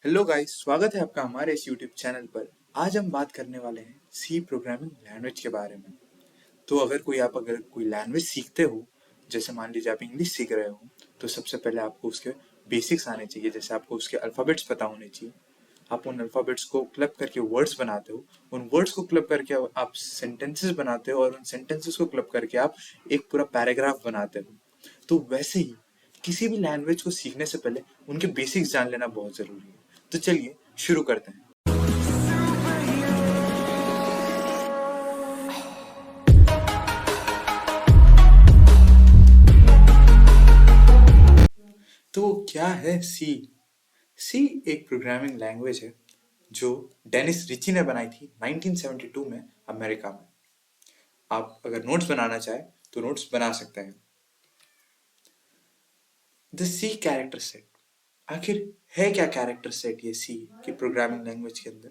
Hello guys, स्वागत है आपका हमारे इस यूट्यूब चैनल पर। आज हम बात करने वाले हैं सी प्रोग्रामिंग लैंग्वेज के बारे में। तो अगर कोई लैंग्वेज सीखते हो, जैसे मान लीजिए आप इंग्लिश सीख रहे हो, तो सबसे पहले आपको उसके बेसिक्स आने चाहिए। जैसे आपको उसके अल्फ़ाबेट्स पता होने चाहिए। आप उन अल्फ़ाबेट्स को क्लब करके वर्ड्स बनाते हो, उन वर्ड्स को क्लब करके आप सेंटेंसेस बनाते हो, और उन सेंटेंसेस को क्लब करके आप एक पूरा पैराग्राफ बनाते हो। तो वैसे ही किसी भी लैंग्वेज को सीखने से पहले उनके बेसिक्स जान लेना बहुत ज़रूरी है। तो चलिए शुरू करते हैं। तो क्या है सी? सी एक प्रोग्रामिंग लैंग्वेज है जो डेनिस रिची ने बनाई थी 1972 में अमेरिका में। आप अगर नोट्स बनाना चाहें तो नोट्स बना सकते हैं। द सी कैरेक्टर सेट, आखिर है क्या कैरेक्टर सेट ये सी की प्रोग्रामिंग लैंग्वेज के अंदर?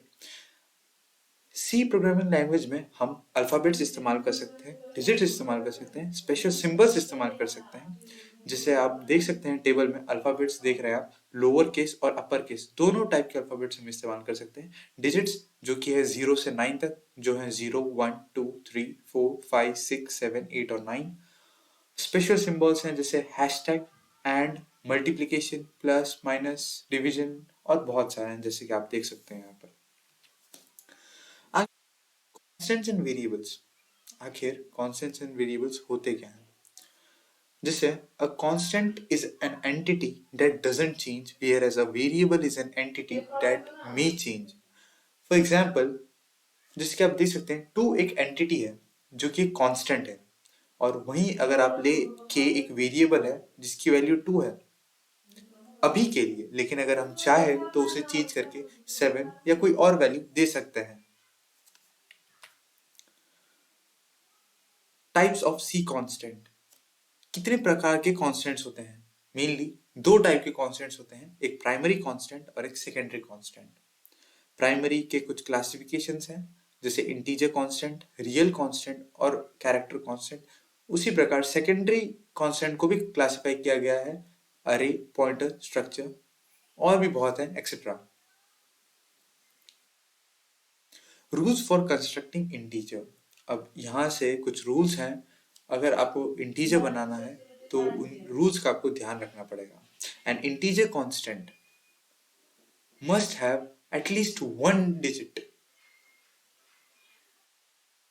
सी प्रोग्रामिंग लैंग्वेज में हम अल्फ़ाबेट्स इस्तेमाल कर सकते हैं, डिजिट्स इस्तेमाल कर सकते हैं, स्पेशल सिंबल्स इस्तेमाल कर सकते हैं। जिसे आप देख सकते हैं टेबल में अल्फ़ाबेट्स देख रहे हैं आप, लोअर केस और अपर केस दोनों टाइप के अल्फ़ाबेट्स हम इस्तेमाल कर सकते हैं। डिजिट्स जो कि है 0 से 9 तक, जो है 0, 1, 2, 3, 4, 5, 6, 7, 8 और 9। स्पेशल सिंबल्स हैं जैसे hashtag, and, multiplication, plus, minus, division और बहुत सारे हैं जैसे कि आप देख सकते हैं यहाँ पर। कॉन्स्टेंट्स एंड वेरिएबल्स, आखिर कॉन्स्टेंट्स एंड वेरिएबल्स होते क्या हैं? जैसे a constant is an entity that doesn't change, whereas a variable is an entity that may change. For example, जैसे कि आप देख सकते हैं 2 एक एंटिटी है जो कि कांस्टेंट है, और वहीं अगर आप ले k एक वेरिएबल है जिसकी वैल्यू 2 है अभी के लिए, लेकिन अगर हम चाहे तो उसे चेंज करके 7 या कोई और वैल्यू दे सकते हैं। टाइप्स ऑफ सी कांस्टेंट, कितने प्रकार के कांस्टेंट्स होते हैं? मेनली दो टाइप के कांस्टेंट्स होते हैं, एक प्राइमरी कांस्टेंट और एक सेकेंडरी कांस्टेंट। प्राइमरी के कुछ क्लासिफिकेशंस हैं जैसे इंटीजर कांस्टेंट, रियल कांस्टेंट और कैरेक्टर कांस्टेंट। उसी प्रकार सेकेंडरी कांस्टेंट को भी क्लासिफाई किया गया है, अरे, पॉइंटर, स्ट्रक्चर और भी बहुत है etcetera. Rules for constructing integer, अब यहाँ से कुछ रूल्स हैं। अगर आपको इंटीजर बनाना है तो उन रूल्स का आपको ध्यान रखना पड़ेगा। N integer constant must have at least 1 digit.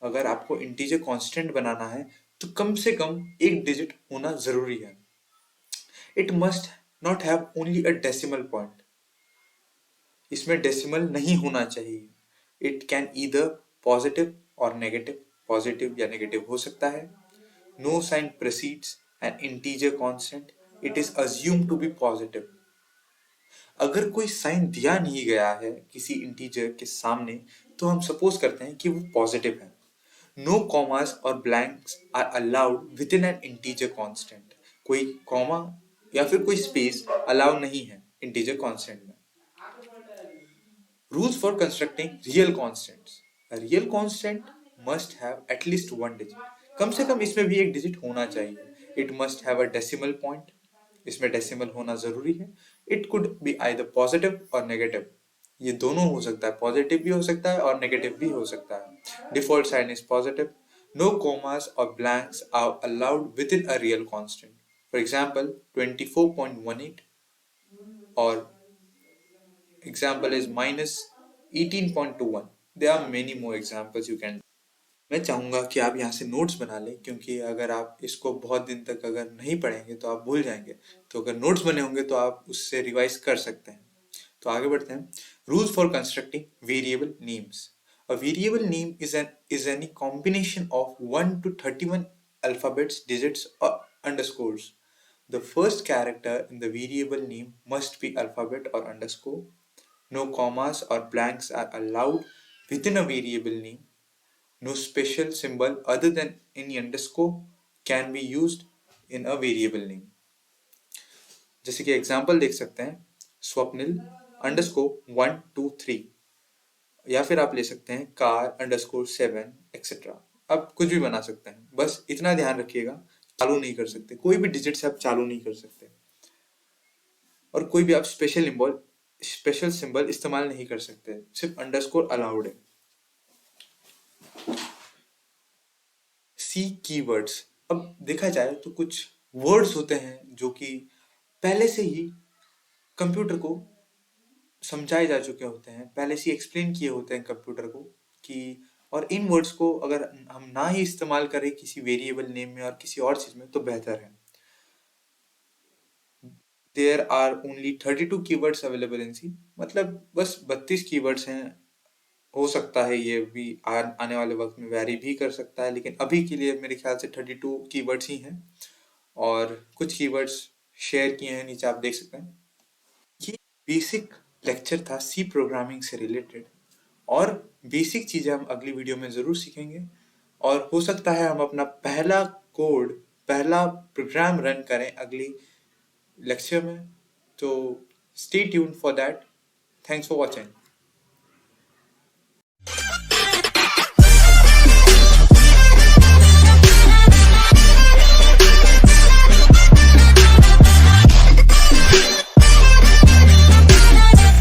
अगर आपको इंटीजर कांस्टेंट बनाना है तो कम से कम एक डिजिट होना जरूरी है। It must not have only a decimal point, इसमें डेसिमल नहीं होना चाहिए। इट कैन ईदर पॉजिटिव और नेगेटिव, पॉजिटिव या नेगेटिव हो सकता है। No sign precedes an integer constant, it is assume to be positive. अगर कोई साइन दिया नहीं गया है किसी इंटीजर के सामने तो हम सपोज करते हैं कि वो पॉजिटिव है। नो कॉमास और blanks are allowed within an integer constant, कोई कॉमा या फिर कोई स्पेस अलाउ नहीं है इंटीजर कांस्टेंट में। Rules for constructing real constants, real constant must have at least 1 digit, कम से कम इसमें भी एक डिजिट होना चाहिए। It must have a decimal point, इसमें डेसिमल होना जरूरी है। It could be either positive और नेगेटिव, ये दोनों हो सकता है, पॉजिटिव भी हो सकता है और नेगेटिव भी हो सकता है। Default sign is positive. No commas और blanks are allowed within a real constant, for example 24.18 और example is minus 18.21. There are many more examples you can. मैं चाहूंगा कि आप यहाँ से नोट्स बना लें, क्योंकि अगर आप इसको बहुत दिन तक अगर नहीं पढ़ेंगे तो आप भूल जाएंगे। तो अगर नोट्स बने होंगे तो आप उससे रिवाइज कर सकते हैं। तो आगे बढ़ते हैं। Rules for constructing variable names. A variable name is any combination of 1 to 31 alphabets, digits or underscores. The first character in the variable name must be alphabet or underscore. No commas or blanks are allowed within a variable name. No special symbol other than any underscore can be used in a variable name. जैसे कि example देख सकते हैं, Swapnil underscore 123, या फिर आप ले सकते हैं कार अंडरस्कोर 7 एक्सेट्रा। आप कुछ भी बना सकते हैं, बस इतना ध्यान रखिएगा चालू नहीं कर सकते, कोई भी डिजिट से आप चालू नहीं कर सकते, और कोई भी आप स्पेशल स्पेशल सिंबल इस्तेमाल नहीं कर सकते, सिर्फ अंडरस्कोर अलाउड है। सी कीवर्ड्स, अब देखा जाए तो कुछ वर्ड्स होते हैं जो कि पहले से ही कंप्यूटर को समझाए जा चुके होते हैं, पहले से एक्सप्लेन किए होते हैं कंप्यूटर को कि, और इन वर्ड्स को अगर हम ना ही इस्तेमाल करें किसी वेरिएबल नेम में और किसी और चीज में तो बेहतर है। There are only 32 keywords available in C, मतलब बस 32 कीवर्ड्स हैं। हो सकता है ये भी आने वाले वक्त में वैरी भी कर सकता है, लेकिन अभी के लिए मेरे ख्याल से 32 कीवर्ड्स ही हैं। और कुछ कीवर्ड्स शेयर किए हैं, नीचे आप देख सकते हैं। ये बेसिक लेक्चर था सी प्रोग्रामिंग से रिलेटेड, और बेसिक चीजें हम अगली वीडियो में जरूर सीखेंगे, और हो सकता है हम अपना पहला कोड, पहला प्रोग्राम रन करें अगली लेक्चर में। तो stay tuned for that. Thanks for watching.